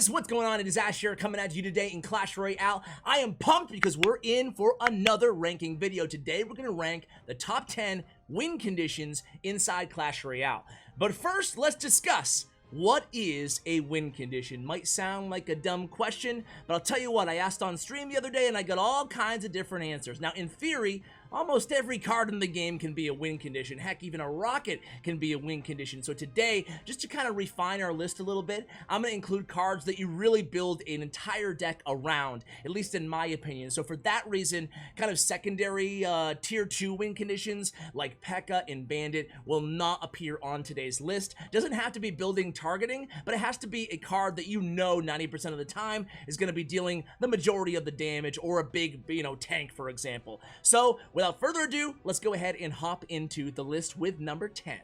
guys, what's going on? It is Ash here coming at you today in Clash Royale. I am pumped because we're in for another ranking video. Today we're going to rank the top 10 win conditions inside Clash Royale. But first, let's discuss what is a win condition. Might sound like a dumb question, but I'll tell you what, I asked on stream the other day and I got all kinds of different answers. Now, in theory, almost every card in the game can be a win condition. Heck, even a rocket can be a win condition. So today, just to kind of refine our list a little bit, I'm going to include cards that you really build an entire deck around, at least in my opinion. So for that reason, kind of secondary tier 2 win conditions like P.E.K.K.A. and Bandit will not appear on today's list. Doesn't have to be building targeting, but it has to be a card that you know 90% of the time is going to be dealing the majority of the damage, or a big, tank, for example. So without further ado, let's go ahead and hop into the list with number 10.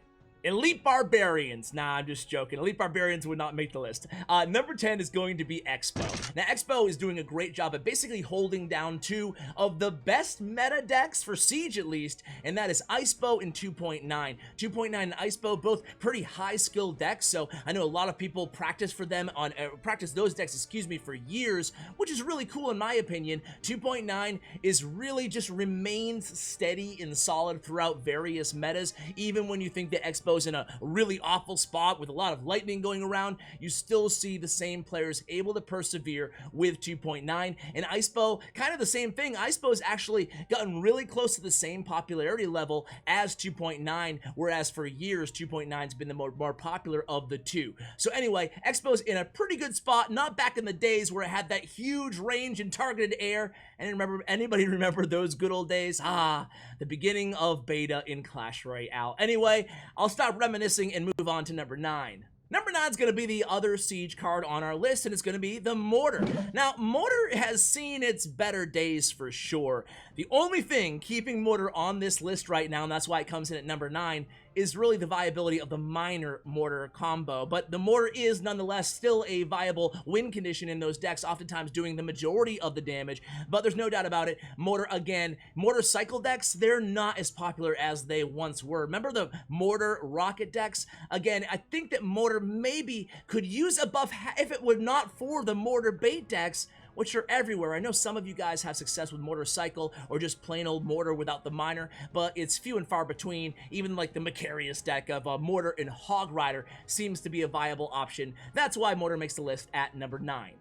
Elite Barbarians. Nah, I'm just joking. Elite Barbarians would not make the list. Number 10 is going to be Expo. Now, Expo is doing a great job at basically holding down two of the best meta decks for Siege, at least, and that is Icebo and 2.9. 2.9 and Icebo, both pretty high skill decks, so I know a lot of people practice for them on practice those decks, for years, which is really cool in my opinion. 2.9 is really just remains steady and solid throughout various metas, even when you think that Expo in a really awful spot with a lot of lightning going around, you still see the same players able to persevere with 2.9. And Icebo, kind of the same thing. Icebo has actually gotten really close to the same popularity level as 2.9, whereas for years 2.9 has been the more popular of the two. So anyway, Expo's in a pretty good spot, not back in the days where it had that huge range and targeted air. And anybody remember those good old days? The beginning of beta in Clash Royale. Anyway, I'll stop reminiscing and move on to number 9. Number 9 is going to be the other Siege card on our list, and it's going to be the Mortar. Now, Mortar has seen its better days for sure. The only thing keeping Mortar on this list right now, and that's why it comes in at number 9, is really the viability of the Miner Mortar combo. But the Mortar is nonetheless still a viable win condition in those decks, oftentimes doing the majority of the damage. But there's no doubt about it, Mortar cycle decks, they're not as popular as they once were. Remember the Mortar rocket decks? Again, I think that Mortar maybe could use a buff if it were not for the Mortar bait decks, which are everywhere. I know some of you guys have success with Mortar Cycle or just plain old Mortar without the Miner, but it's few and far between. Even like the Macarius deck of Mortar and Hog Rider seems to be a viable option. That's why Mortar makes the list at number 9.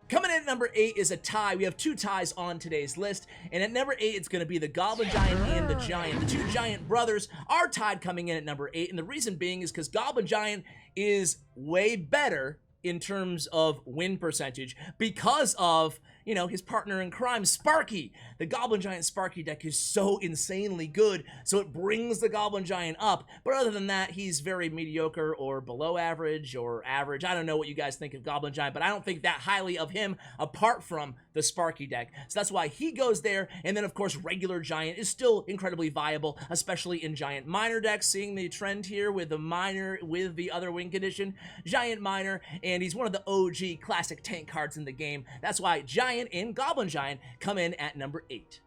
Coming in at number 8 is a tie. We have two ties on today's list, and at number 8 it's going to be the Goblin Giant and the Giant. The two Giant brothers are tied coming in at number 8, and the reason being is because Goblin Giant is way better in terms of win percentage because of, his partner in crime, Sparky. The Goblin Giant Sparky deck is so insanely good, so it brings the Goblin Giant up. But other than that, he's very mediocre or below average or average. I don't know what you guys think of Goblin Giant, but I don't think that highly of him apart from the Sparky deck. So that's why he goes there. And then, of course, regular Giant is still incredibly viable, especially in Giant Miner decks. Seeing the trend here with the Miner with the other win condition, Giant Miner, and he's one of the OG classic tank cards in the game. That's why Giant and Goblin Giant come in at number 8.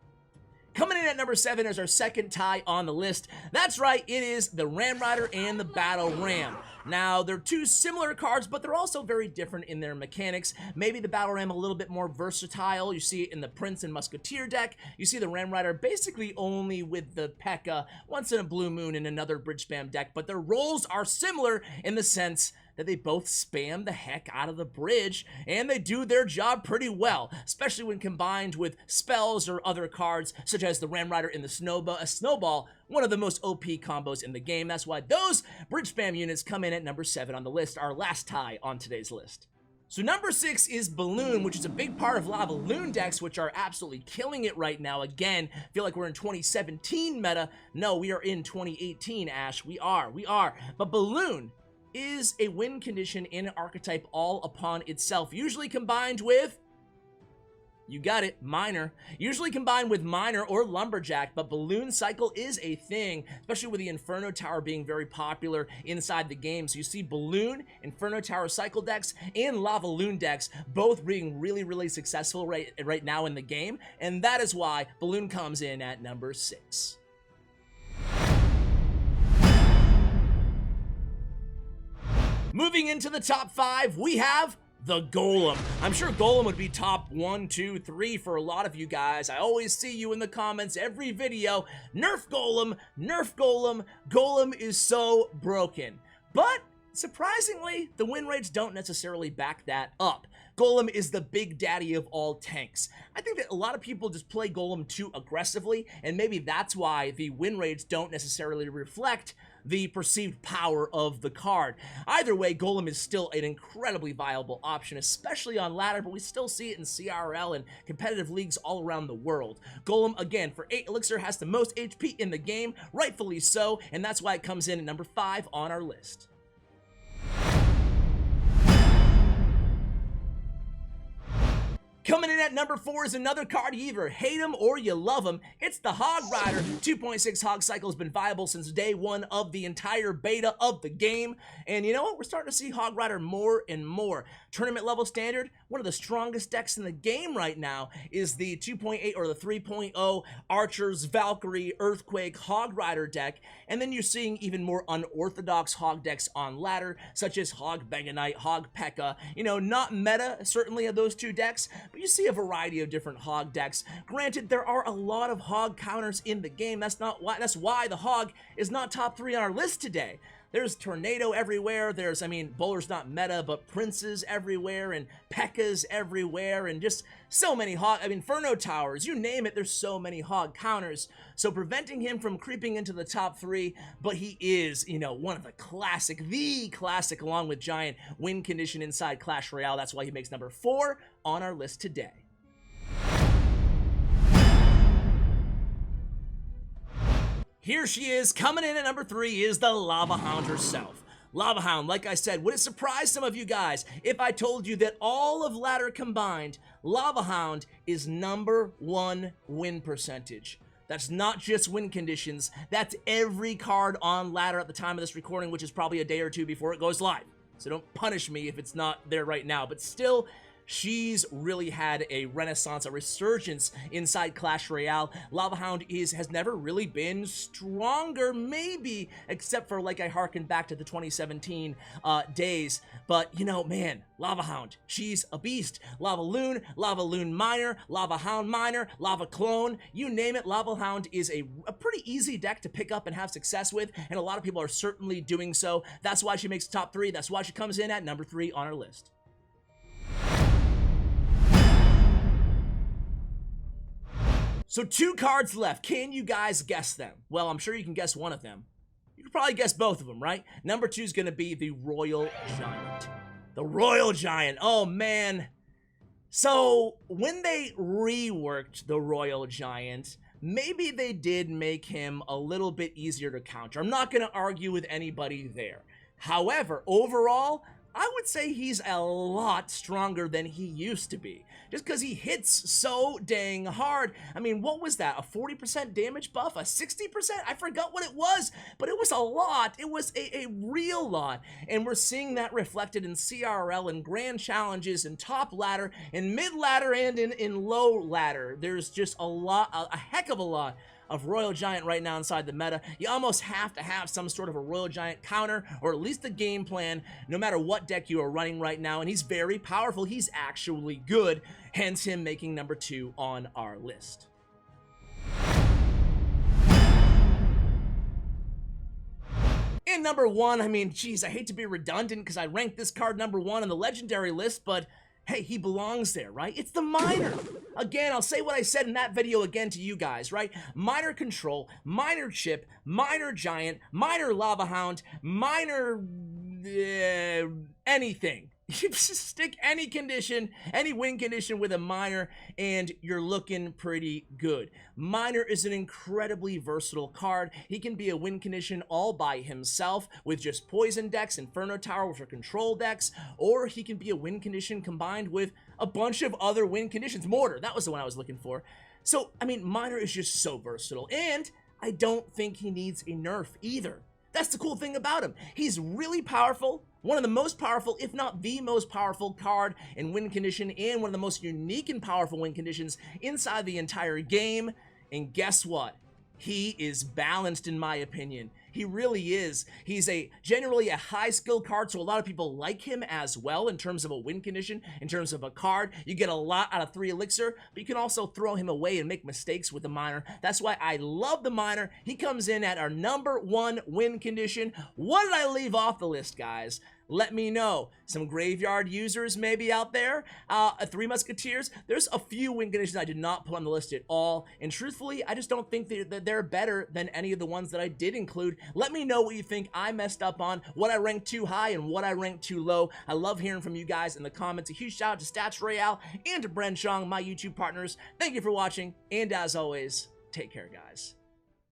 Coming in at number 7 is our second tie on the list. That's right, it is the Ram Rider and the Battle Ram. Now, they're two similar cards, but they're also very different in their mechanics. Maybe the Battle Ram a little bit more versatile. You see it in the Prince and Musketeer deck. You see the Ram Rider basically only with the P.E.K.K.A. once in a blue moon in another bridge spam deck, but their roles are similar in the sense that they both spam the heck out of the bridge, and they do their job pretty well, especially when combined with spells or other cards, such as the Ram Rider and the Snowball, one of the most OP combos in the game. That's why those bridge spam units come in at number 7 on the list, our last tie on today's list. So number 6 is Balloon, which is a big part of a lot of Balloon decks, which are absolutely killing it right now. Again, feel like we're in 2017 meta. No, we are in 2018, Ash. We are. But Balloon is a win condition in an archetype all upon itself, usually combined with, you got it, Miner. Usually combined with Miner or Lumberjack, but Balloon Cycle is a thing, especially with the Inferno Tower being very popular inside the game. So you see Balloon, Inferno Tower Cycle decks, and Lavaloon decks both being really, really successful right now in the game, and that is why Balloon comes in at number 6. Moving into the top 5, we have the Golem. I'm sure Golem would be top 1, 2, 3 for a lot of you guys. I always see you in the comments every video. Nerf Golem, Nerf Golem. Golem is so broken. But surprisingly, the win rates don't necessarily back that up. Golem is the big daddy of all tanks. I think that a lot of people just play Golem too aggressively, and maybe that's why the win rates don't necessarily reflect the perceived power of the card. Either way, Golem is still an incredibly viable option, especially on ladder, but we still see it in CRL and competitive leagues all around the world. Golem, again, for 8 Elixir, has the most HP in the game, rightfully so, and that's why it comes in at number 5 on our list. Coming in at number 4 is another card you either hate him or you love him. It's the Hog Rider. 2.6 Hog Cycle has been viable since day 1 of the entire beta of the game. And you know what? We're starting to see Hog Rider more and more. Tournament level standard, one of the strongest decks in the game right now is the 2.8 or the 3.0 Archers, Valkyrie, Earthquake, Hog Rider deck. And then you're seeing even more unorthodox Hog decks on ladder, such as Hog Mega Knight, Hog P.E.K.K.A. You know, not meta, certainly, of those two decks, but you see a variety of different Hog decks. Granted, there are a lot of Hog counters in the game. That's why the Hog is not top 3 on our list today. There's Tornado everywhere. There's, Bowler's not meta, but Princes everywhere, and P.E.K.K.A.'s everywhere, and just so many Hog, Inferno Towers, you name it, there's so many Hog counters. So preventing him from creeping into the top 3, but he is, one of the classic, along with Giant, win condition inside Clash Royale. That's why he makes number 4 on our list today. Here she is, coming in at number 3 is the Lava Hound herself. Lava Hound, like I said, would it surprise some of you guys if I told you that all of ladder combined, Lava Hound is number 1 win percentage? That's not just win conditions, that's every card on ladder at the time of this recording, which is probably a day or 2 before it goes live. So don't punish me if it's not there right now, but still, she's really had a renaissance, a resurgence inside Clash Royale. Lava Hound has never really been stronger, maybe, except for, like, I harken back to the 2017 days. But, man, Lava Hound, she's a beast. Lava Loon Miner, Lava Hound Miner, Lava Clone, you name it, Lava Hound is a pretty easy deck to pick up and have success with, and a lot of people are certainly doing so. That's why she makes the top 3. That's why she comes in at number 3 on our list. So 2 cards left. Can you guys guess them? Well, I'm sure you can guess one of them. You can probably guess both of them, right? Number 2 is going to be the Royal Giant. The Royal Giant. Oh, man. So when they reworked the Royal Giant, maybe they did make him a little bit easier to counter. I'm not going to argue with anybody there. However, overall, I would say he's a lot stronger than he used to be, just because he hits so dang hard. What was that? A 40% damage buff? A 60%? I forgot what it was, but it was a lot. It was a real lot, and we're seeing that reflected in CRL and grand challenges and top ladder and mid ladder and in low ladder. There's just a heck of a lot of Royal Giant right now inside the meta. You almost have to have some sort of a Royal Giant counter, or at least a game plan, no matter what deck you are running right now, and he's very powerful. He's actually good, hence him making number 2 on our list. In number 1, geez, I hate to be redundant because I ranked this card number 1 on the legendary list, but hey, he belongs there, right? It's the Miner. Again, I'll say what I said in that video again to you guys, right? Miner Control, Miner Chip, Miner Giant, Miner Lava Hound, Miner anything. You just stick any condition, any win condition with a Miner, and you're looking pretty good. Miner is an incredibly versatile card. He can be a win condition all by himself with just poison decks, Inferno Tower for control decks, or he can be a win condition combined with a bunch of other win conditions. Mortar, that was the one I was looking for. So, Miner is just so versatile, and I don't think he needs a nerf either. That's the cool thing about him. He's really powerful, one of the most powerful, if not the most powerful card in win condition, and one of the most unique and powerful win conditions inside the entire game. And guess what? he is balanced in my opinion. He really is. He's generally a high skill card, so a lot of people like him as well in terms of a win condition, in terms of a card. You get a lot out of 3 elixir, but you can also throw him away and make mistakes with the miner. That's why I love the miner. He comes in at our #1 win condition. What did I leave off the list, guys? Let me know. Some graveyard users maybe out there. 3 Musketeers. There's a few win conditions I did not put on the list at all. And truthfully, I just don't think that they're better than any of the ones that I did include. Let me know what you think I messed up on, what I ranked too high and what I ranked too low. I love hearing from you guys in the comments. A huge shout out to Clash Royale and to Bren Chong, my YouTube partners. Thank you for watching. And as always, take care, guys.